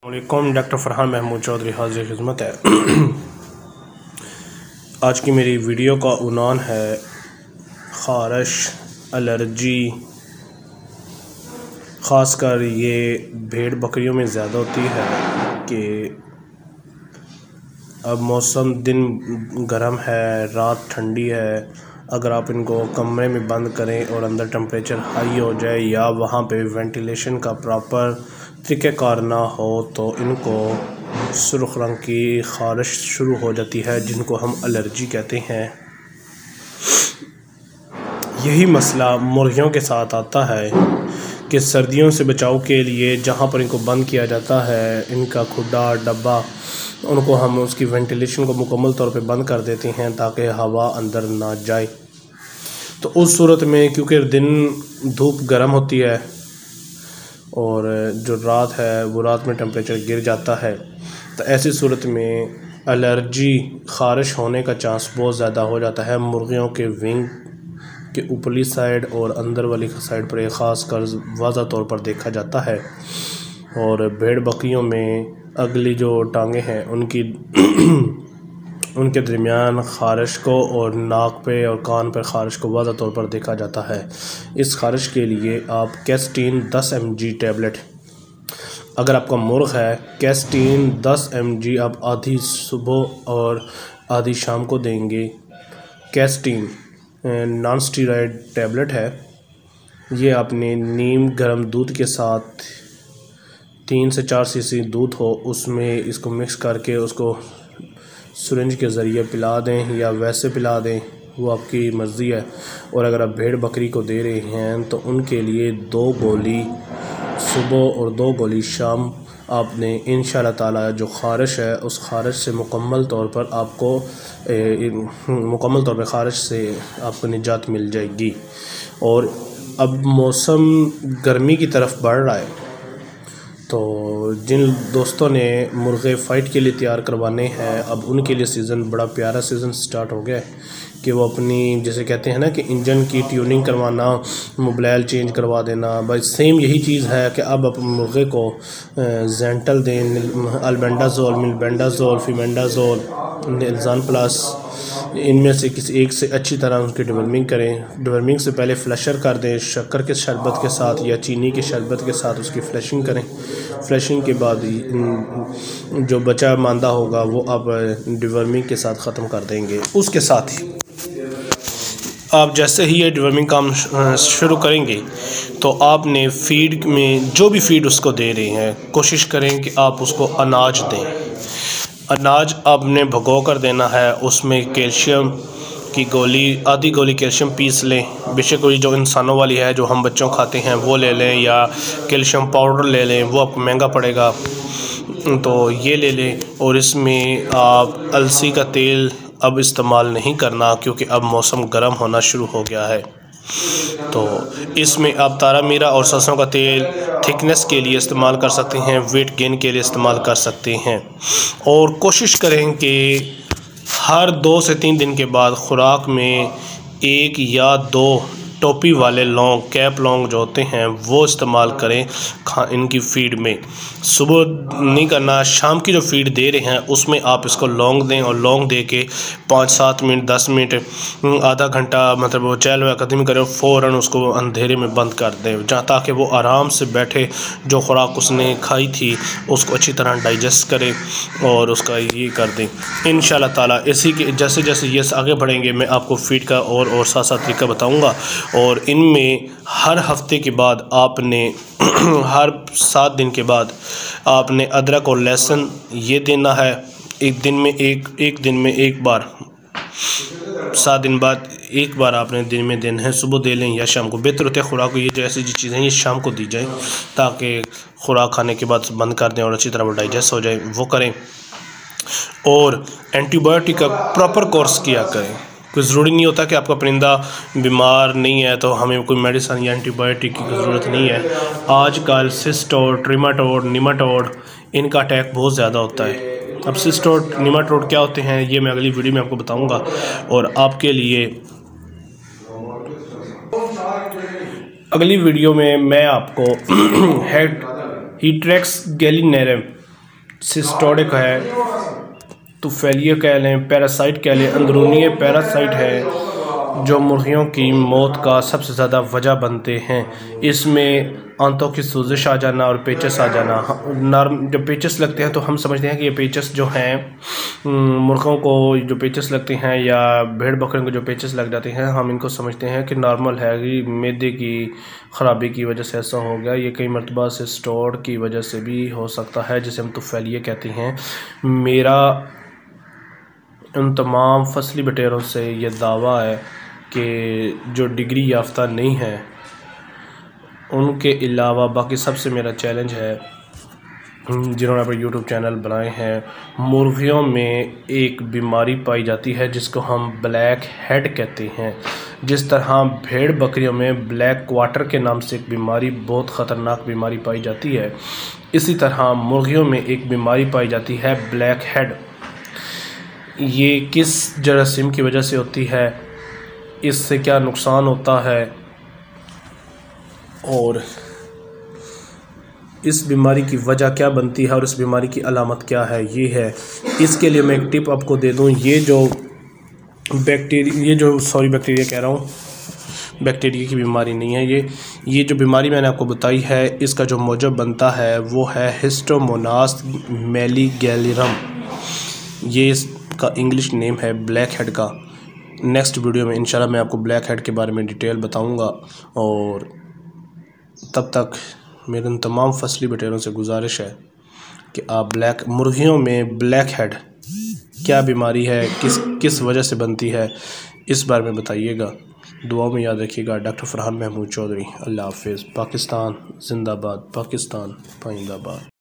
वालेकुम। डॉक्टर फरहान महमूद चौधरी हाजिर खिदमत है। आज की मेरी वीडियो का उन्वान है ख़ारिश, एलर्जी। ख़ासकर ये भेड़ बकरियों में ज़्यादा होती है कि अब मौसम दिन गर्म है, रात ठंडी है। अगर आप इनको कमरे में बंद करें और अंदर टेम्परेचर हाई हो जाए या वहाँ पे वेंटिलेशन का प्रॉपर तरीक़ाकार ना हो तो इनको सुर्ख़ रंग की ख़ारिश शुरू हो जाती है, जिनको हम एलर्जी कहते हैं। यही मसला मुर्गियों के साथ आता है कि सर्दियों से बचाव के लिए जहाँ पर इनको बंद किया जाता है, इनका खुड्डा डब्बा, उनको हम उसकी वेंटिलेशन को मुकम्मल तौर पे बंद कर देते हैं ताकि हवा अंदर ना जाए। तो उस सूरत में क्योंकि दिन धूप गर्म होती है और जो रात है वो रात में टेम्परेचर गिर जाता है, तो ऐसी सूरत में एलर्जी ख़ारिश होने का चांस बहुत ज़्यादा हो जाता है। मुर्गियों के विंग के ऊपरी साइड और अंदर वाली साइड पर ख़ास कर वाज़ा तौर पर देखा जाता है। और भेड़ बकरियों में अगली जो टांगें हैं उनके दरमियान ख़ारिश को और नाक पे और कान पर ख़ारिश को वाज़ा तौर पर देखा जाता है। इस ख़ारिश के लिए आप कैस्टीन 10 mg टैबलेट, अगर आपका मुर्ग है, कैस्टीन 10 mg आप आधी सुबह और आधी शाम को देंगे। कैस्टीन नॉन स्टीरॉयड टैबलेट है। ये आपने नीम गर्म दूध के साथ 3 से 4 cc दूध हो, उसमें इसको मिक्स करके उसको सिरिंज के ज़रिए पिला दें या वैसे पिला दें, वो आपकी मर्ज़ी है। और अगर आप भेड़ बकरी को दे रहे हैं तो उनके लिए 2 गोली सुबह और 2 गोली शाम आपने इंशाअल्लाह ताला जो ख़ारिश है उस ख़ारिश से मुकम्मल तौर पर ख़ारिश से आपको निजात मिल जाएगी। और अब मौसम गर्मी की तरफ बढ़ रहा है, तो जिन दोस्तों ने मुर्गे फ़ाइट के लिए तैयार करवाने हैं, अब उनके लिए सीज़न बड़ा प्यारा सीज़न स्टार्ट हो गया है कि वो अपनी जैसे कहते हैं ना कि इंजन की ट्यूनिंग करवाना, मोबाइल चेंज करवा देना, बस सेम यही चीज़ है कि अब आप मुर्गे को जेंटल दें, अल्बेंडाजोल, मिलबेंडाजोल, फीमेंडाजोल, निल्जान प्लस, इनमें से किसी एक से अच्छी तरह उनकी डिवर्मिंग करें। डिवर्मिंग से पहले फ्लशर कर दें, शक्कर के शरबत के साथ या चीनी के शरबत के साथ उसकी फ्लशिंग करें। फ्लशिंग के बाद जो बचा मांदा होगा वो आप डिवर्मिंग के साथ ख़त्म कर देंगे। उसके साथ ही आप जैसे ही ये डिवर्मिंग काम शुरू करेंगे तो आपने फीड में जो भी फीड उसको दे रहे हैं, कोशिश करें कि आप उसको अनाज दें। अनाज आपने भिगो कर देना है, उसमें कैल्शियम की गोली, आधी गोली कैल्शियम पीस लें। बेशक कोई जो इंसानों वाली है जो हम बच्चों खाते हैं वो ले लें, या कैल्शियम पाउडर ले लें, वो आपको महंगा पड़ेगा तो ये ले लें। और इसमें आप अलसी का तेल अब इस्तेमाल नहीं करना क्योंकि अब मौसम गर्म होना शुरू हो गया है। तो इसमें आप तारा मीरा और सरसों का तेल थिकनेस के लिए इस्तेमाल कर सकते हैं, वेट गेन के लिए इस्तेमाल कर सकते हैं। और कोशिश करें कि हर 2 से 3 दिन के बाद खुराक में 1 या 2 टोपी वाले लौंग, कैप लौंग जो होते हैं वो इस्तेमाल करें इनकी फ़ीड में। सुबह नहीं करना, शाम की जो फ़ीड दे रहे हैं उसमें आप इसको लौंग दें और लौंग दे के 5-7 मिनट 10 मिनट आधा घंटा मतलब वो चहलकदमी करें, फ़ौरन उसको अंधेरे में बंद कर दें जहाँ ताकि वो आराम से बैठे, जो खुराक उसने खाई थी उसको अच्छी तरह डाइजेस्ट करे और उसका ये कर दें। इंशाअल्लाह ताला इसी के जैसे जैसे ये आगे बढ़ेंगे मैं आपको फ़ीड का और साथ साथ तरीका बताऊँगा। और इनमें हर हफ्ते के बाद आपने हर 7 दिन के बाद आपने अदरक और लहसुन ये देना है। एक दिन में एक बार, 7 दिन बाद एक बार आपने दिन में देना है, सुबह दे लें या शाम को। बेहतर होता है खुराक को ये जो ऐसी चीज़ें ये शाम को दी जाए ताकि खुराक खाने के बाद बंद कर दें और अच्छी तरह वो डाइजेस्ट हो जाए, वो करें। और एंटीबायोटिक का प्रॉपर कोर्स किया करें। कोई ज़रूरी नहीं होता कि आपका परिंदा बीमार नहीं है तो हमें कोई मेडिसिन या एंटीबायोटिक की ज़रूरत नहीं है। आजकल सिस्टोड, ट्रिमाटोड, निमाटोड, इनका अटैक बहुत ज़्यादा होता है। अब सिस्टोड, निमाटोड क्या होते हैं ये मैं अगली वीडियो में आपको बताऊंगा। और आपके लिए अगली वीडियो में मैं आपको हीट्रेक्स गैलिनेरम सिस्टोडिक है, तुफैलिया कह लें, पैरासाइट कह लें, अंदरूनी पैरासाइट है जो मुर्गियों की मौत का सबसे ज़्यादा वजह बनते हैं। इसमें आंतों की सूजिश आ जाना और पेचस आ जाना। जब पेचस लगते हैं तो हम समझते हैं कि ये पेचस जो हैं मुर्गों को जो पेचस लगते हैं या भेड़ बकरियों को जो पेचस लग जाते हैं, हम इनको समझते हैं कि नॉर्मल है, कि मैदे की ख़राबी की वजह से ऐसा हो गया। ये कई मरतबा से स्टोर की वजह से भी हो सकता है, जिसे हम तुफैलिया कहते हैं। मेरा उन तमाम फसली बटेरों से ये दावा है कि जो डिग्री याफ्ता नहीं है उनके अलावा बाकी सबसे मेरा चैलेंज है जिन्होंने अपने यूट्यूब चैनल बनाए हैं, मुर्गियों में एक बीमारी पाई जाती है जिसको हम ब्लैक हेड कहते हैं। जिस तरह भेड़ बकरियों में ब्लैक क्वार्टर के नाम से एक बीमारी, बहुत ख़तरनाक बीमारी पाई जाती है, इसी तरह मुर्गियों में एक बीमारी पाई जाती है ब्लैक हेड। ये किस जरासीम की वजह से होती है, इससे क्या नुकसान होता है और इस बीमारी की वजह क्या बनती है और इस बीमारी की अलामत क्या है, ये है। इसके लिए मैं एक टिप आपको दे दूं, ये जो बैक्टीरिया कह रहा हूँ, बैक्टीरिया की बीमारी नहीं है ये जो बीमारी मैंने आपको बताई है, इसका जो मौजब बनता है वो है हिस्टोमोनास मेलिगेलिरम। ये इसका इंग्लिश नेम है ब्लैक हेड का। नेक्स्ट वीडियो में इंशाल्लाह मैं आपको ब्लैक हेड के बारे में डिटेल बताऊंगा। और तब तक मेरे उन तमाम फसली बटेरों से गुजारिश है कि आप मुर्गियों में ब्लैक हेड क्या बीमारी है, किस वजह से बनती है, इस बारे में बताइएगा। दुआ में याद रखिएगा। डॉक्टर फरहान महमूद चौधरी। अल्लाह हाफिज़। पाकिस्तान जिंदाबाद, पाकिस्तान पाइंदाबाद।